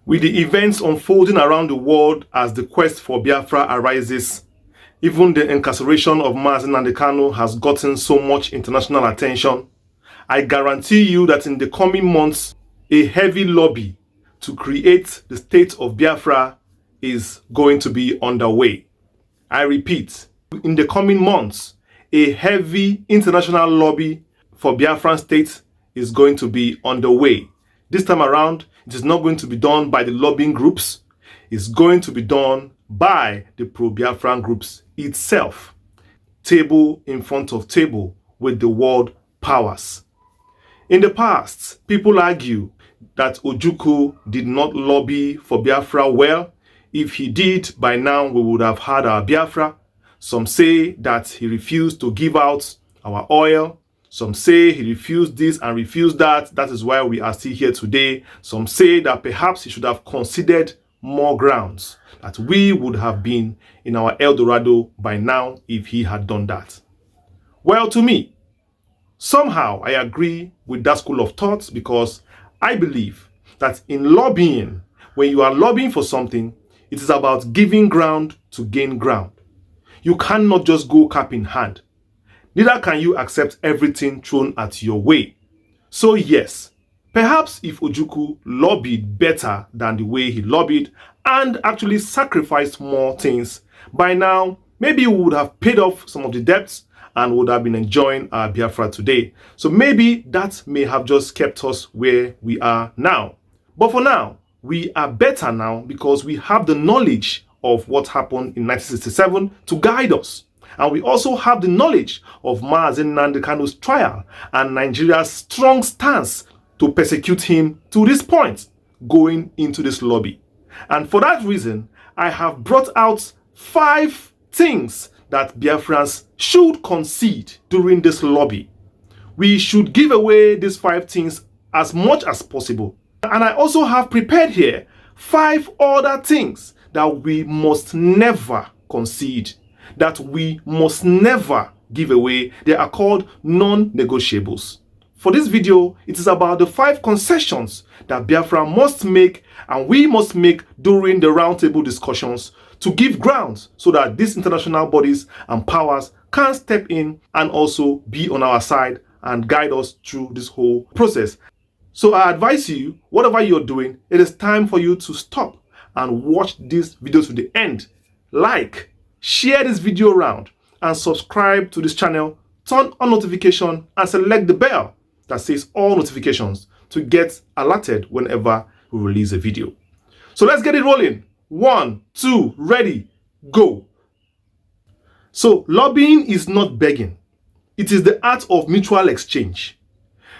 With the events unfolding around the world as the quest for Biafra arises, even the incarceration of Nnamdi Kanu has gotten so much international attention. I guarantee you that in the coming months, a heavy lobby to create the state of Biafra is going to be underway. I repeat, in the coming months, a heavy international lobby for Biafran state is going to be underway. This time around, it is not going to be done by the lobbying groups. It's going to be done by the pro-Biafran groups itself. Table in front of table with the world powers. In the past, people argue that Ojukwu did not lobby for Biafra well. If he did, by now we would have had our Biafra. Some say that he refused to give out our oil. Some say he refused this and refused that. That is why we are still here today. Some say that perhaps he should have considered more grounds, that we would have been in our El Dorado by now if he had done that. Well, to me, somehow I agree with that school of thought, because I believe that in lobbying, when you are lobbying for something, it is about giving ground to gain ground. You cannot just go cap in hand. Neither can you accept everything thrown at your way. So yes, perhaps if Ojukwu lobbied better than the way he lobbied and actually sacrificed more things, by now maybe we would have paid off some of the debts and would have been enjoying our Biafra today. So maybe that may have just kept us where we are now. But for now, we are better now because we have the knowledge of what happened in 1967 to guide us. And we also have the knowledge of Nnamdi Kanu's trial and Nigeria's strong stance to persecute him to this point, going into this lobby. And for that reason, I have brought out 5 things that Biafrans should concede during this lobby. We should give away these 5 things as much as possible. And I also have prepared here 5 other things that we must never concede, that we must never give away. They are called non-negotiables. For this video, it is about the 5 concessions that Biafra must make and we must make during the roundtable discussions to give grounds so that these international bodies and powers can step in and also be on our side and guide us through this whole process. So I advise you, whatever you're doing, it is time for you to stop and watch this video to the end. Like, share this video around and subscribe to this channel, turn on notification and select the bell that says all notifications to get alerted whenever we release a video. So let's get it rolling. 1, 2, ready, go. So lobbying is not begging. It is the art of mutual exchange.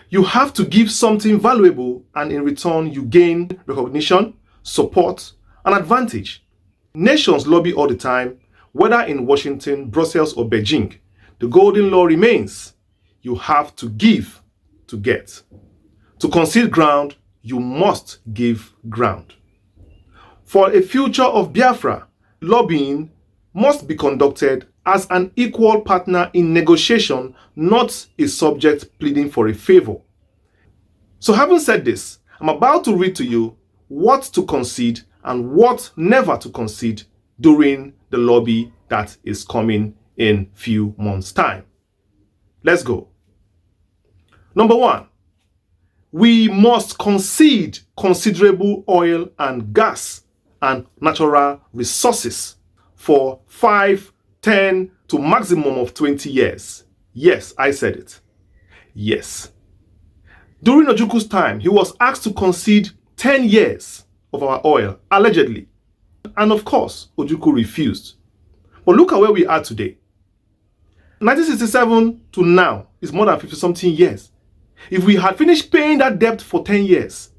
You have to give something valuable and in return you gain recognition, support, and advantage. Nations lobby all the time, whether in Washington, Brussels, or Beijing. The golden law remains. You have to give to get. To concede ground, you must give ground. For a future of Biafra, lobbying must be conducted as an equal partner in negotiation, not a subject pleading for a favor. So having said this, I'm about to read to you what to concede and what never to concede during the lobby that is coming in few months' time. Let's go. Number 1, we must concede considerable oil and gas and natural resources for 5, 10 to maximum of 20 years. Yes, I said it. Yes. During Ojukwu's time, he was asked to concede 10 years of our oil, allegedly. And of course, Ojukwu refused. But look at where we are today. 1967 to now is more than 50-something years. If we had finished paying that debt for 10 years,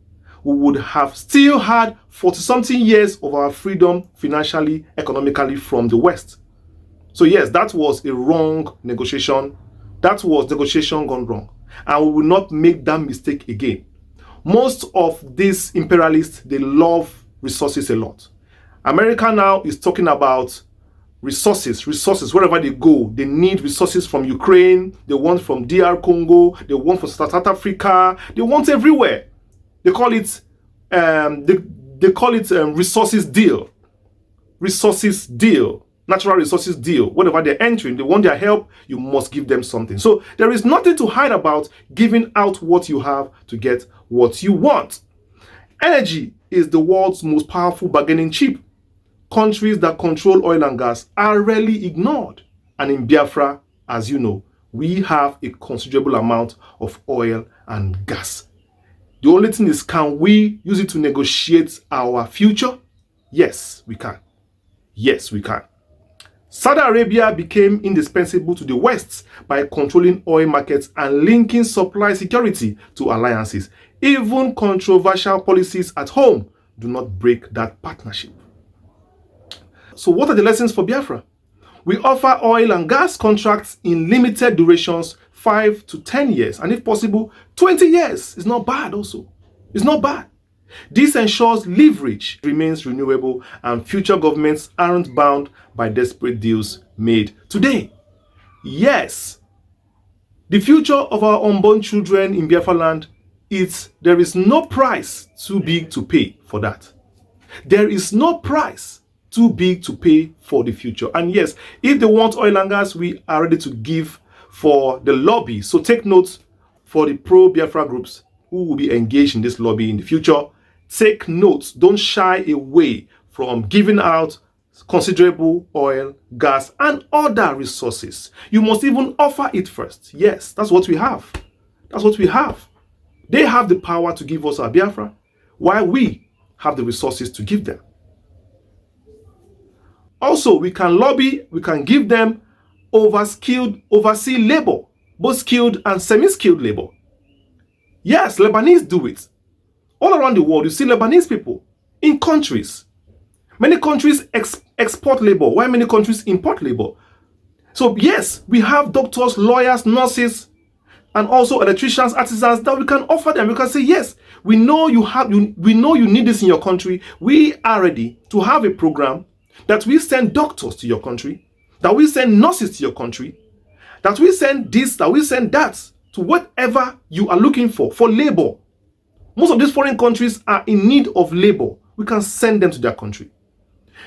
we would have still had 40-something years of our freedom financially, economically from the West. So yes, that was a wrong negotiation. That was negotiation gone wrong. And we will not make that mistake again. Most of these imperialists, they love resources a lot. America now is talking about resources wherever they go. They need resources from Ukraine, they want from DR Congo, they want from South Africa, they want everywhere. They call it They call it resources deal. Resources deal. Natural resources deal. Whatever they're entering, they want their help, you must give them something. So there is nothing to hide about giving out what you have to get what you want. Energy is the world's most powerful bargaining chip. Countries that control oil and gas are rarely ignored. And in Biafra, as you know, we have a considerable amount of oil and gas. The only thing is, can we use it to negotiate our future? Yes, we can. Yes, we can. Saudi Arabia became indispensable to the West by controlling oil markets and linking supply security to alliances. Even controversial policies at home do not break that partnership. So what are the lessons for Biafra? We offer oil and gas contracts in limited durations, 5 to 10 years, and if possible, 20 years. It's not bad also. It's not bad. This ensures leverage remains renewable and future governments aren't bound by desperate deals made today. Yes, the future of our unborn children in Biafra land, there is no price too big to pay for that. There is no price too big to pay for the future. And yes, if they want oil and gas, we are ready to give for the lobby. So take note for the pro-Biafra groups who will be engaged in this lobby in the future. Take notes. Don't shy away from giving out considerable oil, gas, and other resources. You must even offer it first. Yes, that's what we have. That's what we have. They have the power to give us our Biafra, while we have the resources to give them. Also, we can lobby, we can give them overseas labor, both skilled and semi-skilled labor. Yes, Lebanese do it. All around the world, you see Lebanese people in countries. Many countries export labor, while many countries import labor. So yes, we have doctors, lawyers, nurses, and also electricians, artisans that we can offer them. We can say, yes, we know you need this in your country. We are ready to have a program that we send doctors to your country, that we send nurses to your country, that we send this, that we send that, to whatever you are looking for labor. Most of these foreign countries are in need of labor. We can send them to their country.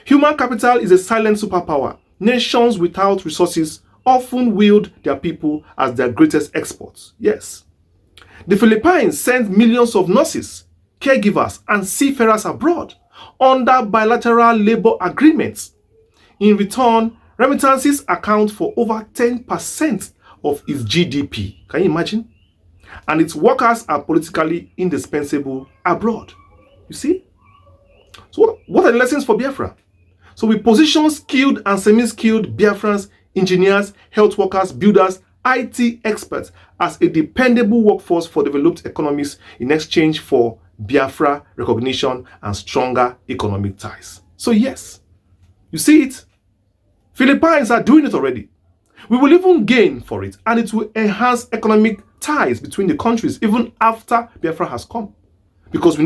Human capital is a silent superpower. Nations without resources often wield their people as their greatest exports. Yes. The Philippines send millions of nurses, caregivers, and seafarers abroad under bilateral labor agreements. In return, remittances account for over 10% of its GDP. Can you imagine? And its workers are politically indispensable abroad. You see? So what are the lessons for Biafra? So we position skilled and semi-skilled Biafrans, engineers, health workers, builders, IT experts as a dependable workforce for developed economies in exchange for Biafra recognition and stronger economic ties. So yes, you see it? Philippines are doing it already. We will even gain for it, and it will enhance economic ties between the countries even after Biafra has come. Because we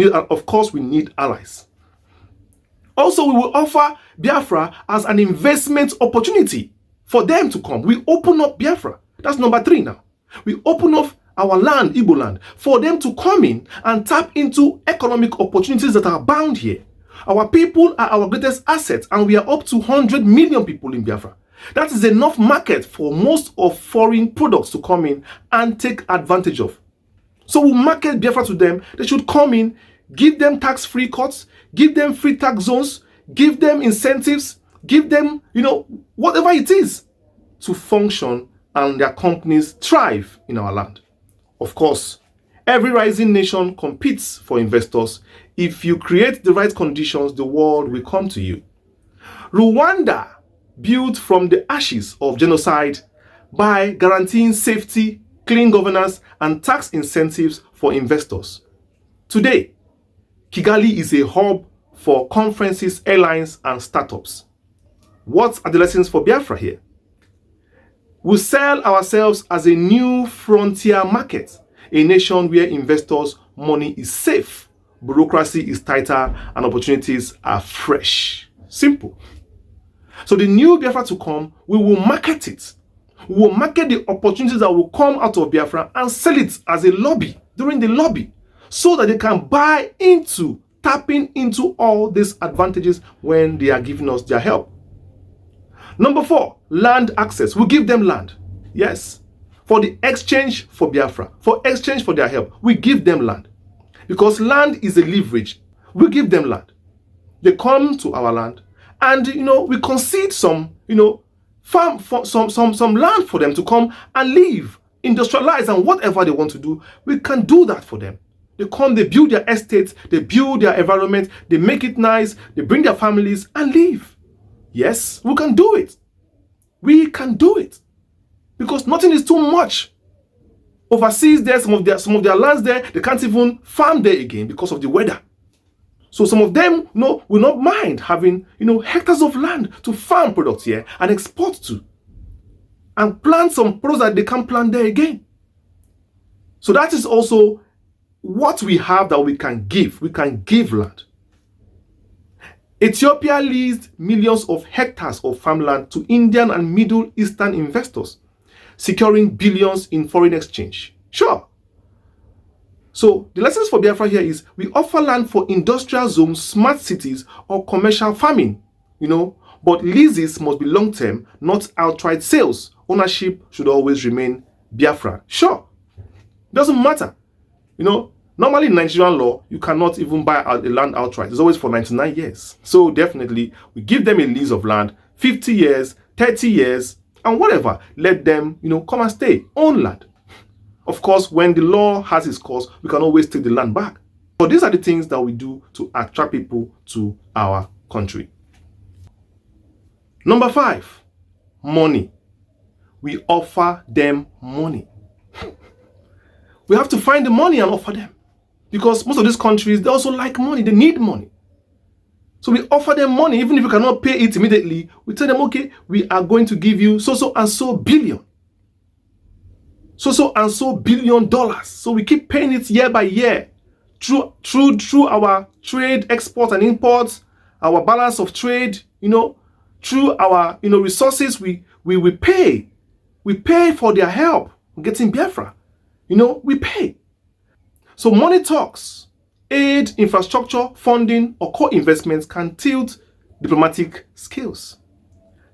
need allies. Also, we will offer Biafra as an investment opportunity for them to come. We open up Biafra. That's number 3 now. We open up our land, Igbo land, for them to come in and tap into economic opportunities that are bound here. Our people are our greatest asset, and we are up to 100 million people in Biafra. That is enough market for most of foreign products to come in and take advantage of. So we'll market Biafra to them. They should come in, give them tax-free cuts, give them free tax zones, give them incentives, give them, whatever it is to function and their companies thrive in our land. Of course, every rising nation competes for investors. If you create the right conditions, the world will come to you. Rwanda built from the ashes of genocide by guaranteeing safety, clean governance, and tax incentives for investors. Today, Kigali is a hub for conferences, airlines, and startups. What are the lessons for Biafra here? We sell ourselves as a new frontier market, a nation where investors' money is safe, bureaucracy is tighter, and opportunities are fresh. Simple. So the new Biafra to come, we will market it. We will market the opportunities that will come out of Biafra and sell it as a lobby, during the lobby, so that they can buy into tapping into all these advantages when they are giving us their help. Number 4, land access. We give them land. Yes. For the exchange for Biafra, for exchange for their help, we give them land. Because land is a leverage. We give them land. They come to our land and, we concede some, farm for some land for them to come and live, industrialize, and whatever they want to do, we can do that for them. They come, they build their estates, they build their environment, they make it nice, they bring their families and live. Yes, we can do it. We can do it. Because nothing is too much. Overseas there, some of their lands there, they can't even farm there again because of the weather. So some of them, will not mind having, hectares of land to farm products here and export to. And plant some products that they can't plant there again. So that is also what we have that we can give. We can give land. Ethiopia leased millions of hectares of farmland to Indian and Middle Eastern investors, securing billions in foreign exchange. Sure. So the lessons for Biafra here is we offer land for industrial zones, smart cities, or commercial farming, but leases must be long-term, not outright sales. Ownership should always remain Biafra. Sure. Doesn't matter. Normally in Nigerian law, you cannot even buy a land outright. It's always for 99 years. So definitely, we give them a lease of land, 50 years, 30 years, and whatever. Let them, come and stay, own land. Of course, when the law has its course, we can always take the land back. So these are the things that we do to attract people to our country. Number 5, money. We offer them money. We have to find the money and offer them. Because most of these countries, they also like money. They need money. So we offer them money, even if you cannot pay it immediately. We tell them, okay, we are going to give you so and so billion. So and so $billion. So we keep paying it year by year through our trade, exports and imports, our balance of trade, through our resources, we pay. We pay for their help getting Biafra. We pay. So money talks, aid, infrastructure, funding, or co-investments can tilt diplomatic skills.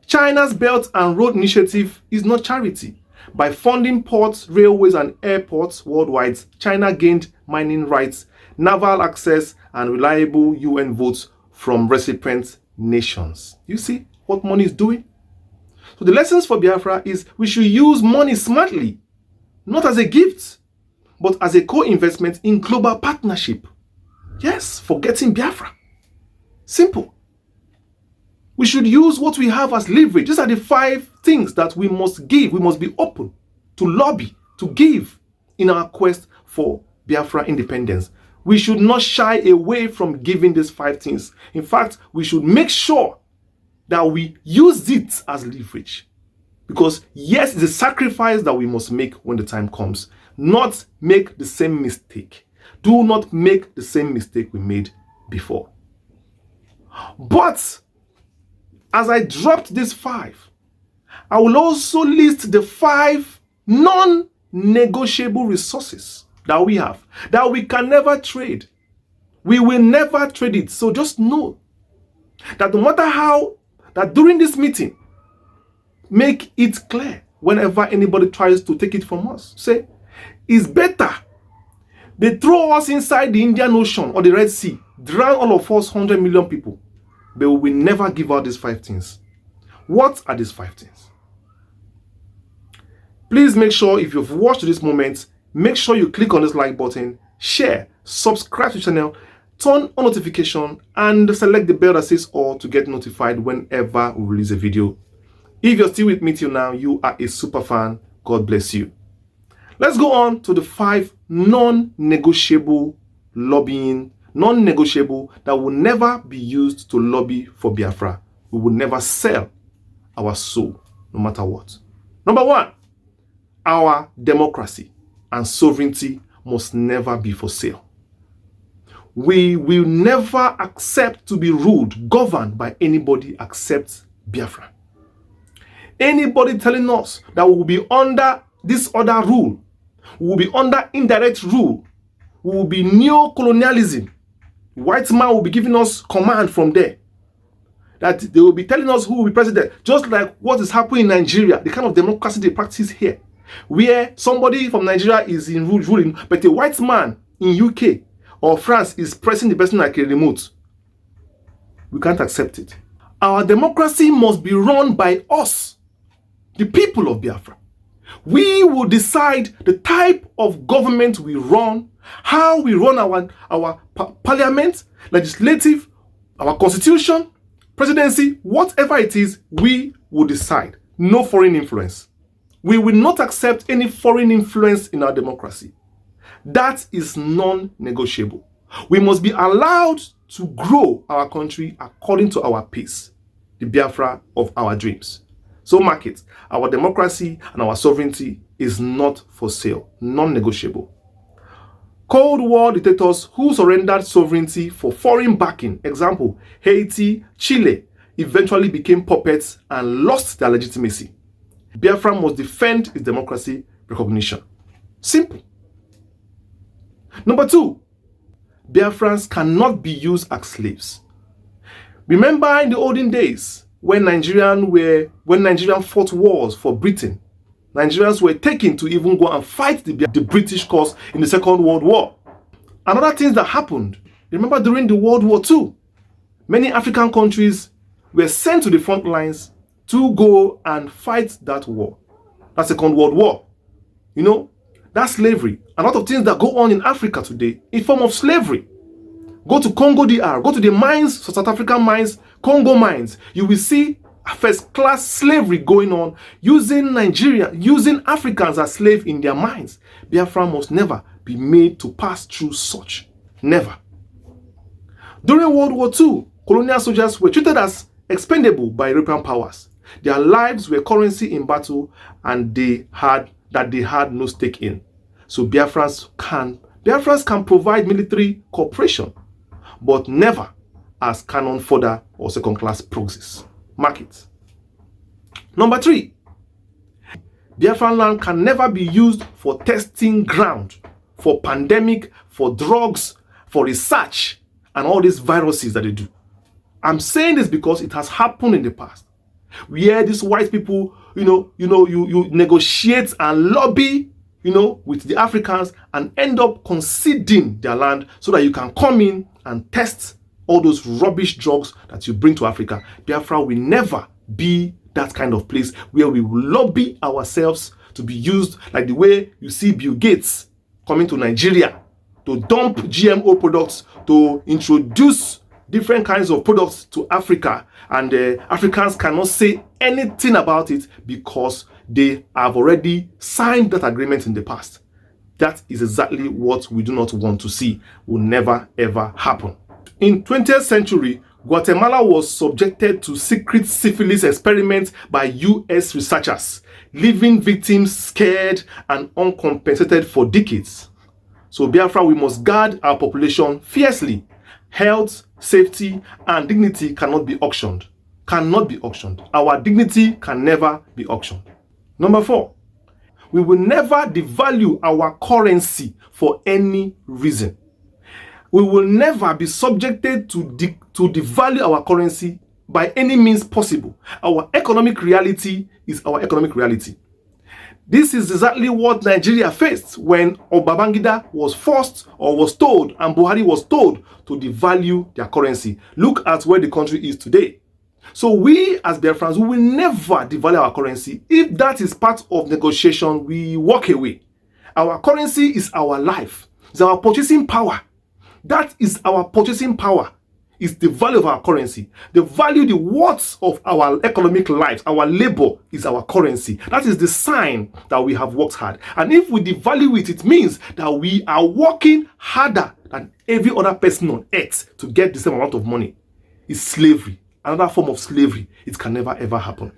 China's Belt and Road Initiative is not charity. By funding ports, railways, and airports worldwide, China gained mining rights, naval access, and reliable UN votes from recipient nations. You see what money is doing? So the lessons for Biafra is we should use money smartly, not as a gift, but as a co-investment in global partnership. Yes, for getting Biafra. Simple. We should use what we have as leverage. These are the 5 things that we must give. We must be open to lobby, to give in our quest for Biafra independence. We should not shy away from giving these 5 things. In fact, we should make sure that we use it as leverage. Because yes, it's a sacrifice that we must make when the time comes. Not make the same mistake. Do not make the same mistake we made before. But as I dropped these 5, I will also list the 5 non-negotiable resources that we have, that we can never trade. We will never trade it. So just know that no matter how, that during this meeting, make it clear whenever anybody tries to take it from us. Say, it's better they throw us inside the Indian Ocean or the Red Sea, drown all of us 100 million people, but we will never give out these 5 things. What are these 5 things? Please make sure if you've watched this moment, make sure you click on this like button, share, subscribe to the channel, turn on notification, and select the bell that says all to get notified whenever we release a video. If you're still with me till now, you are a super fan. God bless you. Let's go on to the 5 non-negotiable lobbying, non-negotiable that will never be used to lobby for Biafra. We will never sell our soul, no matter what. Number 1, our democracy and sovereignty must never be for sale. We will never accept to be ruled, governed by anybody except Biafra. Anybody telling us that we will be under this other rule, we will be under indirect rule, we will be neo-colonialism, White man will be giving us command from there. That they will be telling us who will be president, just like what is happening in Nigeria, the kind of democracy they practice here, where somebody from Nigeria is in ruling, but a white man in UK or France is pressing the person like a remote. We can't accept it. Our democracy must be run by us, the people of Biafra. We will decide the type of government we run, how we run our parliament, legislative, our constitution, presidency, whatever it is, we will decide. No foreign influence. We will not accept any foreign influence in our democracy. That is non-negotiable. We must be allowed to grow our country according to our pace, the Biafra of our dreams. So mark it, our democracy and our sovereignty is not for sale, non-negotiable. Cold War dictators who surrendered sovereignty for foreign backing, example, Haiti, Chile, eventually became puppets and lost their legitimacy. Biafra must defend its democracy recognition. Simple. Number 2, Biafrans cannot be used as slaves. Remember in the olden days when Nigerian fought wars for Britain, Nigerians were taken to even go and fight the British cause in the Second World War. Another thing that happened, remember during the World War II, many African countries were sent to the front lines to go and fight that war, that Second World War. You know, that's slavery. A lot of things that go on in Africa today in form of slavery. Go to Congo DR, go to the mines, South African mines, Congo mines. You will see first-class slavery going on, using Nigeria, using Africans as slaves in their mines. Biafra must never be made to pass through such. Never. During World War II, colonial soldiers were treated as expendable by European powers. Their lives were currency in battle, and they had no stake in. So Biafrans can provide military cooperation, but never as cannon fodder or second-class proxies. Mark it. Number 3, Biafran land can never be used for testing ground, for pandemic, for drugs, for research, and all these viruses that they do. I'm saying this because it has happened in the past, where these white people, you negotiate and lobby, with the Africans and end up conceding their land so that you can come in and test all those rubbish drugs that you bring to Africa. Biafra will never be that kind of place where we will lobby ourselves to be used like the way you see Bill Gates coming to Nigeria to dump GMO products, to introduce different kinds of products to Africa, and Africans cannot say anything about it because they have already signed that agreement in the past. That is exactly what we do not want to see. Will never ever happen. In 20th century, Guatemala was subjected to secret syphilis experiments by US researchers, leaving victims scared and uncompensated for decades. So Biafra, we must guard our population fiercely. Health, safety, and dignity cannot be auctioned. Cannot be auctioned. Our dignity can never be auctioned. Number 4, we will never devalue our currency for any reason. We will never be subjected to devalue our currency by any means possible. Our economic reality is our economic reality. This is exactly what Nigeria faced when Babangida was forced or was told, and Buhari was told, to devalue their currency. Look at where the country is today. So we as Biafrans, we will never devalue our currency. If that is part of negotiation, we walk away. Our currency is our life. It's our purchasing power. That is our purchasing power. It's the value of our currency. The value, the worth of our economic lives, our labor is our currency. That is the sign that we have worked hard. And if we devalue it, it means that we are working harder than every other person on earth to get the same amount of money. It's slavery. Another form of slavery. It can never ever happen.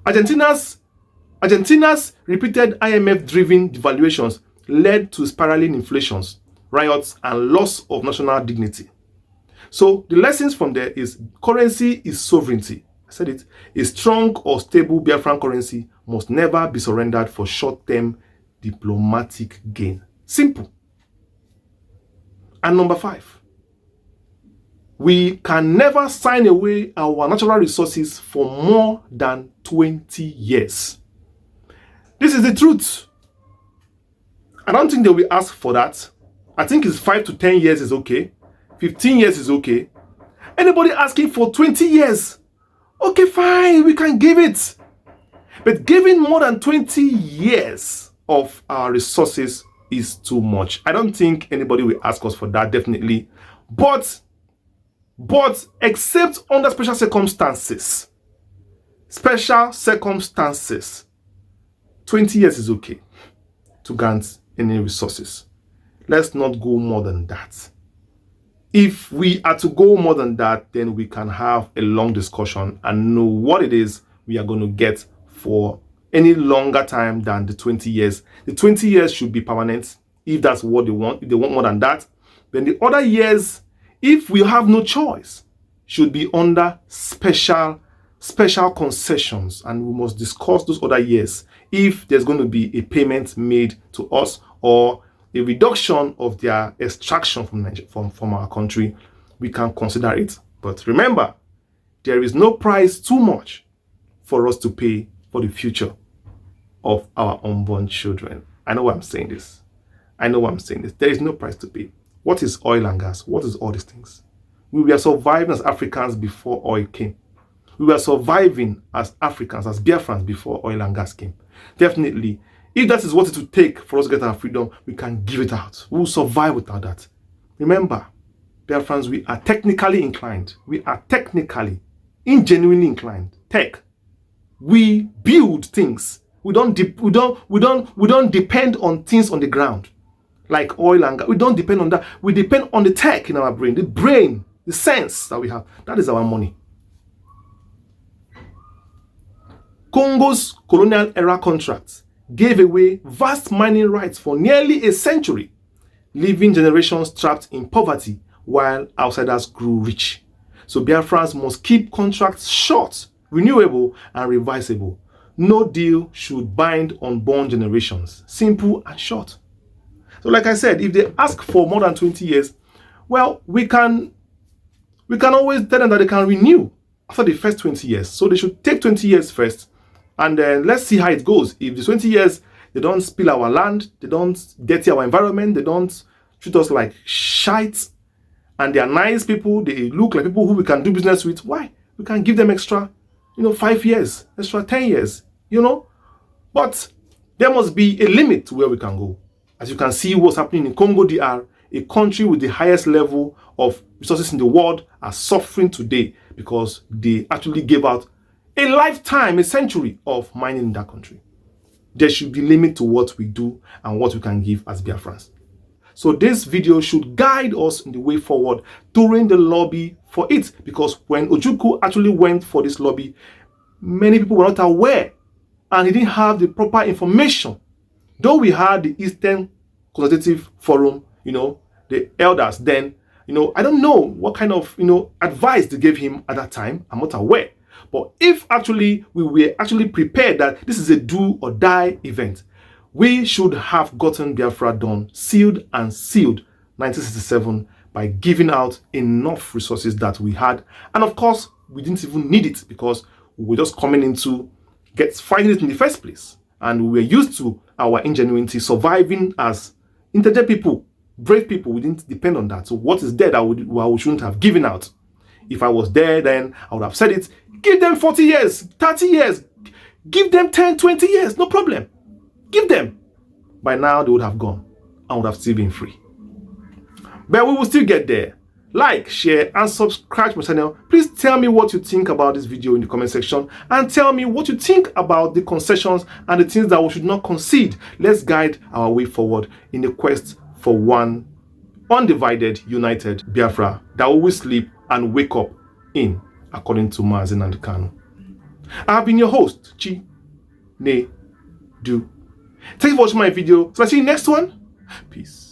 Argentina's repeated IMF-driven devaluations led to spiraling inflations, riots, and loss of national dignity. So the lessons from there is currency is sovereignty. I said it. A strong or stable Biafran currency must never be surrendered for short-term diplomatic gain. Simple. And number 5, We can never sign away our natural resources for more than 20 years. This is the truth. I don't think they will ask for that. I think it's 5 to 10 years is okay. 15 years is okay. Anybody asking for 20 years? Okay, fine, we can give it. But giving more than 20 years of our resources is too much. I don't think anybody will ask us for that, definitely. But except under special circumstances, 20 years is okay to grant any resources. Let's not go more than that. If we are to go more than that, then we can have a long discussion and know what it is we are going to get for any longer time than the 20 years. The 20 years should be permanent if that's what they want. If they want more than that, then the other years, if we have no choice, should be under special concessions, and we must discuss those other years if there's going to be a payment made to us or a reduction of their extraction from our country. We can consider it. But remember, there is no price too much for us to pay for the future of our unborn children. I know why I'm saying this. There is no price to pay. What is oil and gas? What is all these things? We were surviving as Africans before oil came. We were surviving as Africans, as Biafrans before oil and gas came. Definitely, if that is what it would take for us to get our freedom, we can give it out. We will survive without that. Remember, Biafrans, we are technically inclined. We are technically, ingenuinely inclined. Tech. We build things. We don't depend on things on the ground like oil and gas. We don't depend on that. We depend on the tech in our brain, the sense that we have. That is our money. Congo's colonial era contracts gave away vast mining rights for nearly a century, leaving generations trapped in poverty while outsiders grew rich. So Biafrans must keep contracts short, renewable, and revisable. No deal should bind unborn generations. Simple and short. So like I said, if they ask for more than 20 years, well, we can always tell them that they can renew after the first 20 years. So they should take 20 years first, and then let's see how it goes. If the 20 years, they don't spill our land, they don't dirty our environment, they don't treat us like shite, and they are nice people, they look like people who we can do business with, why? We can give them extra, 5 years, extra 10 years, But there must be a limit to where we can go. As you can see what's happening in Congo DR, a country with the highest level of resources in the world, are suffering today because they actually gave out a lifetime, a century of mining in that country. There should be a limit to what we do and what we can give as Biafrans. So this video should guide us in the way forward during the lobby for it, because when Ojukwu actually went for this lobby, many people were not aware and he didn't have the proper information. Though we had the Eastern Consultative Forum, the elders then, I don't know what kind of, advice they gave him at that time. I'm not aware. But if actually we were actually prepared that this is a do or die event, we should have gotten Biafra done, sealed 1967 by giving out enough resources that we had. And of course, we didn't even need it because we were just coming into finding it in the first place. And we were used to our ingenuity, surviving as intelligent people, brave people. We didn't depend on that. So what is there that we shouldn't have given out? If I was there, then I would have said it. Give them 40 years, 30 years. Give them 10, 20 years. No problem. Give them. By now, they would have gone and would have still been free. But we will still get there. Like, share, and subscribe to my channel. Please tell me what you think about this video in the comment section. And tell me what you think about the concessions and the things that we should not concede. Let's guide our way forward in the quest for one undivided, united Biafra that will sleep and wake up in, according to Nnamdi Kanu. I have been your host, Chi Ne Du. Thank you for watching my video. So I'll see you next one. Peace.